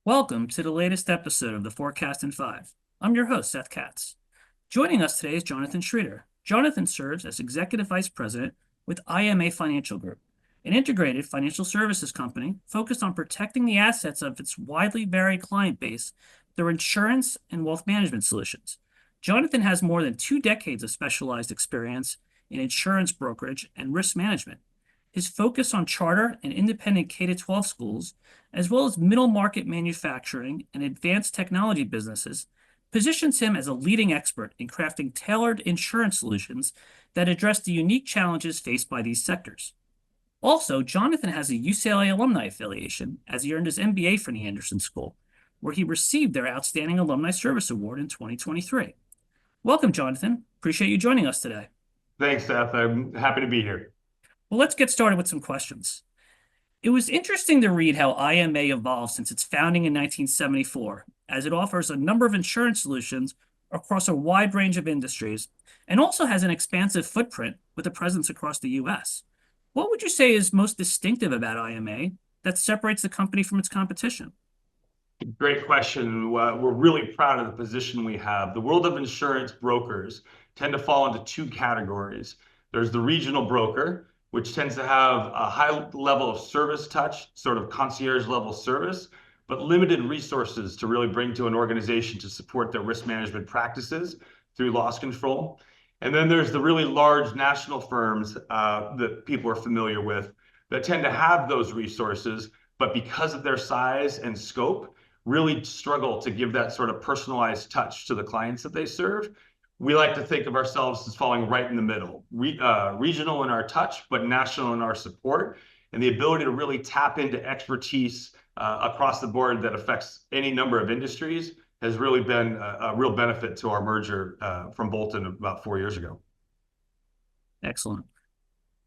Welcome to the latest episode of the Forecast in 5. I'm your host, Seth Katz. Joining us today is Jonathan Schreter. Jonathan serves as Executive Vice President with IMA Financial Group, an integrated financial services company focused on protecting the assets of its widely varied client base through insurance and wealth management solutions. Jonathan has more than 2 decades of specialized experience in insurance brokerage and risk management. His focus on charter and independent K-12 schools, as well as middle market manufacturing and advanced technology businesses, positions him as a leading expert in crafting tailored insurance solutions that address the unique challenges faced by these sectors. Also, Jonathan has a UCLA alumni affiliation as he earned his MBA from the Anderson School, where he received their Outstanding Alumni Service Award in 2023. Welcome, Jonathan. Appreciate you joining us today. Thanks, Seth. I'm happy to be here. Well, let's get started with some questions. It was interesting to read how IMA evolved since its founding in 1974, as it offers a number of insurance solutions across a wide range of industries and also has an expansive footprint with a presence across the U.S. What would you say is most distinctive about IMA that separates the company from its competition? Great question. We're really proud of the position we have. The world of insurance brokers tend to fall into two categories. There's the regional broker, which tends to have a high level of service touch, sort of concierge level service, but limited resources to really bring to an organization to support their risk management practices through loss control. And then there's the really large national firms that people are familiar with that tend to have those resources, but because of their size and scope, really struggle to give that sort of personalized touch to the clients that they serve. We like to think of ourselves as falling right in the middle, regional in our touch, but national in our support, and the ability to really tap into expertise across the board that affects any number of industries has really been a real benefit to our merger from Bolton about 4 years ago. Excellent.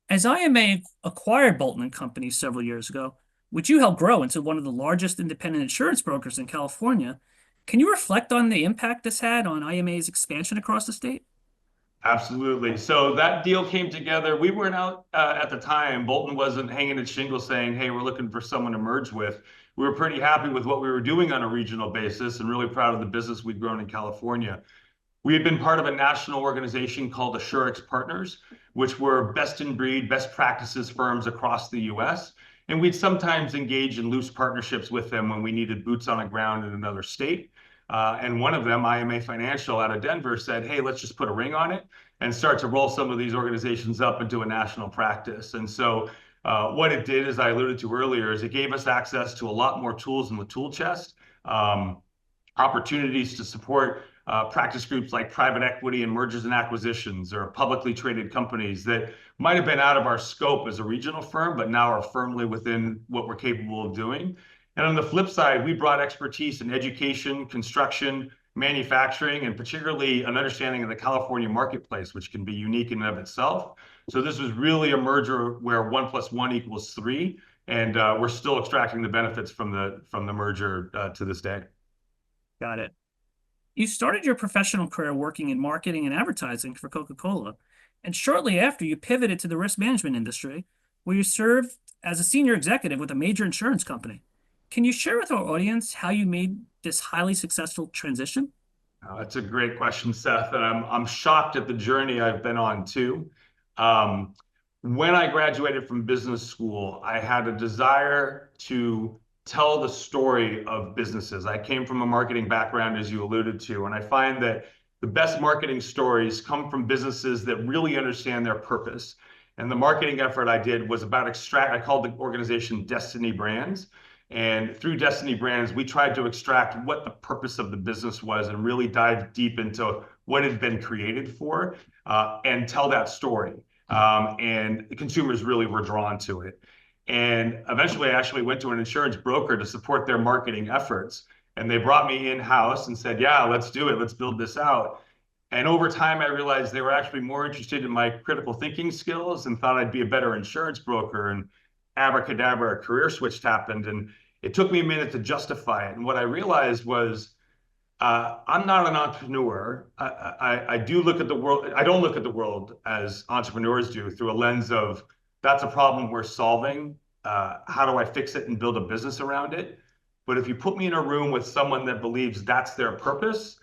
As IMA acquired Bolton and Company several years ago, which you helped grow into one of the largest independent insurance brokers in California, can you reflect on the impact this had on IMA's expansion across the state? Absolutely. So that deal came together. We weren't out at the time. Bolton wasn't hanging its shingle saying, hey, we're looking for someone to merge with. We were pretty happy with what we were doing on a regional basis and really proud of the business we'd grown in California. We had been part of a national organization called Assurex Partners, which were best in breed, best practices firms across the US. And we'd sometimes engage in loose partnerships with them when we needed boots on the ground in another state. And one of them, IMA Financial out of Denver, said, hey, let's just put a ring on it and start to roll some of these organizations up into a national practice. And so what it did, as I alluded to earlier, is it gave us access to a lot more tools in the tool chest, opportunities to support practice groups like private equity and mergers and acquisitions or publicly traded companies that might have been out of our scope as a regional firm, but now are firmly within what we're capable of doing. And on the flip side, we brought expertise in education, construction, manufacturing, and particularly an understanding of the California marketplace, which can be unique in and of itself. So this was really a merger where 1 + 1 = 3, and we're still extracting the benefits from the merger to this day. Got it. You started your professional career working in marketing and advertising for Coca-Cola, and shortly after you pivoted to the risk management industry, where you served as a senior executive with a major insurance company. Can you share with our audience how you made this highly successful transition? That's a great question, Seth, and I'm shocked at the journey I've been on too. When I graduated from business school, I had a desire to tell the story of businesses. I came from a marketing background, as you alluded to, and I find that the best marketing stories come from businesses that really understand their purpose. And the marketing effort I did was about I called the organization Destiny Brands. And through Destiny Brands, we tried to extract what the purpose of the business was and really dive deep into what it had been created for and tell that story. And the consumers really were drawn to it. And eventually, I actually went to an insurance broker to support their marketing efforts. And they brought me in-house and said, yeah, let's do it. Let's build this out. And over time, I realized they were actually more interested in my critical thinking skills and thought I'd be a better insurance broker. And abracadabra, a career switch happened. And it took me a minute to justify it. And what I realized was I'm not an entrepreneur. I do look at the world. I don't look at the world as entrepreneurs do, through a lens of that's a problem we're solving. How do I fix it and build a business around it? But if you put me in a room with someone that believes that's their purpose,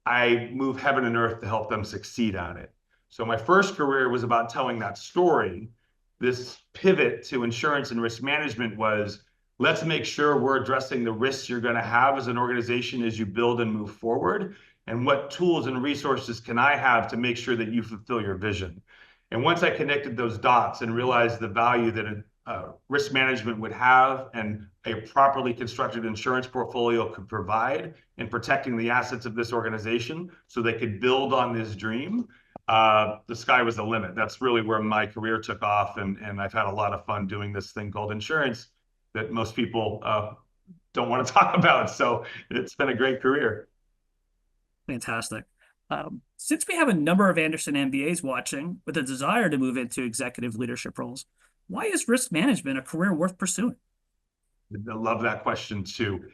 I move heaven and earth to help them succeed on it. So my first career was about telling that story. This pivot to insurance and risk management was, let's make sure we're addressing the risks you're going to have as an organization as you build and move forward. And what tools and resources can I have to make sure that you fulfill your vision? And once I connected those dots and realized the value that risk management would have and a properly constructed insurance portfolio could provide in protecting the assets of this organization so they could build on this dream, the sky was the limit. That's really where my career took off. And I've had a lot of fun doing this thing called insurance that most people don't want to talk about. So it's been a great career. Fantastic. Since we have a number of Anderson MBAs watching with a desire to move into executive leadership roles, why is risk management a career worth pursuing? I love that question too.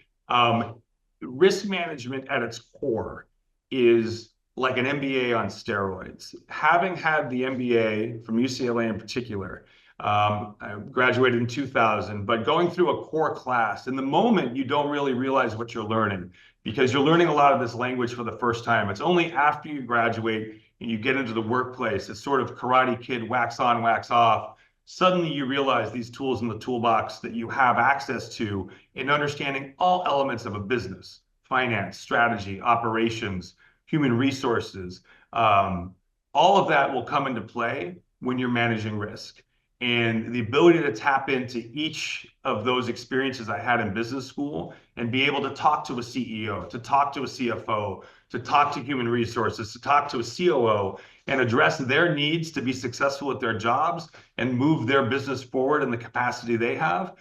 Risk management at its core is like an MBA on steroids. Having had the MBA from UCLA in particular, I graduated in 2000, but going through a core class, in the moment, you don't really realize what you're learning because you're learning a lot of this language for the first time. It's only after you graduate and you get into the workplace, it's sort of Karate Kid, wax on, wax off. Suddenly you realize these tools in the toolbox that you have access to in understanding all elements of a business, finance, strategy, operations, human resources. All of that will come into play when you're managing risk. And the ability to tap into each of those experiences I had in business school and be able to talk to a CEO, to talk to a CFO, to talk to human resources, to talk to a COO, and address their needs to be successful at their jobs and move their business forward in the capacity they have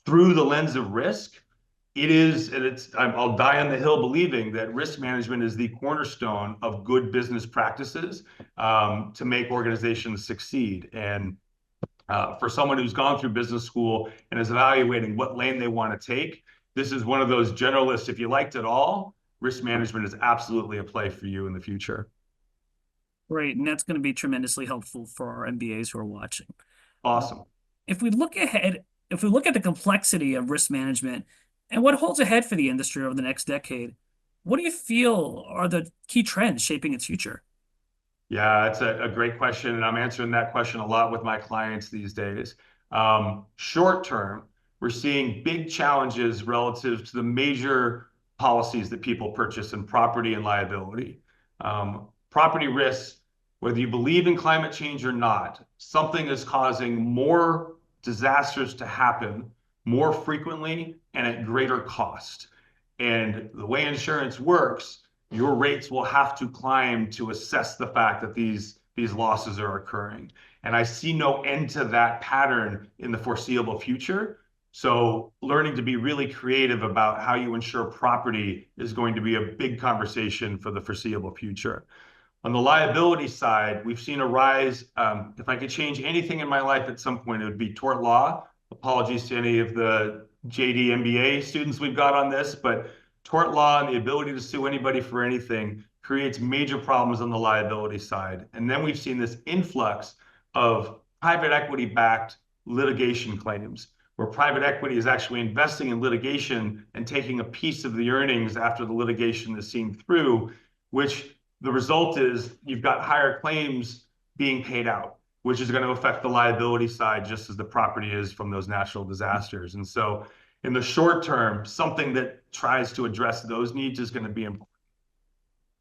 through the lens of risk. I'll die on the hill believing that risk management is the cornerstone of good business practices to make organizations succeed. And for someone who's gone through business school and is evaluating what lane they want to take, this is one of those generalists. If you liked it all, risk management is absolutely a play for you in the future. Great, and that's going to be tremendously helpful for our MBAs who are watching. Awesome. If we look at the complexity of risk management and what holds ahead for the industry over the next decade, what do you feel are the key trends shaping its future? Yeah, it's a great question, and I'm answering that question a lot with my clients these days. Short term, we're seeing big challenges relative to the major policies that people purchase in property and liability. Property risks, whether you believe in climate change or not, something is causing more disasters to happen more frequently and at greater cost. And the way insurance works, your rates will have to climb to assess the fact that these losses are occurring. And I see no end to that pattern in the foreseeable future. So learning to be really creative about how you insure property is going to be a big conversation for the foreseeable future. On the liability side, we've seen a rise. If I could change anything in my life at some point, it would be tort law. Apologies to any of the JD MBA students we've got on this, but tort law and the ability to sue anybody for anything creates major problems on the liability side. And then we've seen this influx of private equity-backed litigation claims, where private equity is actually investing in litigation and taking a piece of the earnings after the litigation is seen through, which the result is you've got higher claims being paid out, which is going to affect the liability side just as the property is from those natural disasters. And so in the short term, something that tries to address those needs is going to be important.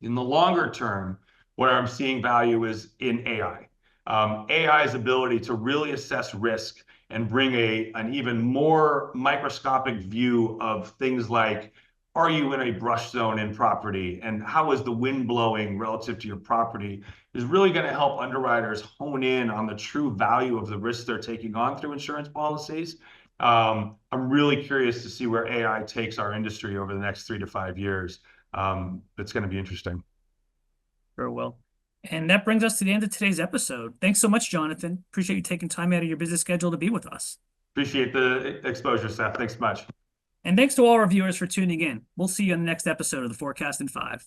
In the longer term, what I'm seeing value is in AI. AI's ability to really assess risk and bring an even more microscopic view of things like, are you in a brush zone in property? And how is the wind blowing relative to your property? Is really going to help underwriters hone in on the true value of the risks they're taking on through insurance policies. I'm really curious to see where AI takes our industry over the next 3 to 5 years. It's going to be interesting. Very well. And that brings us to the end of today's episode. Thanks so much, Jonathan. Appreciate you taking time out of your busy schedule to be with us. Appreciate the exposure, Seth. Thanks much. And thanks to all our viewers for tuning in. We'll see you on the next episode of The Forecast in 5.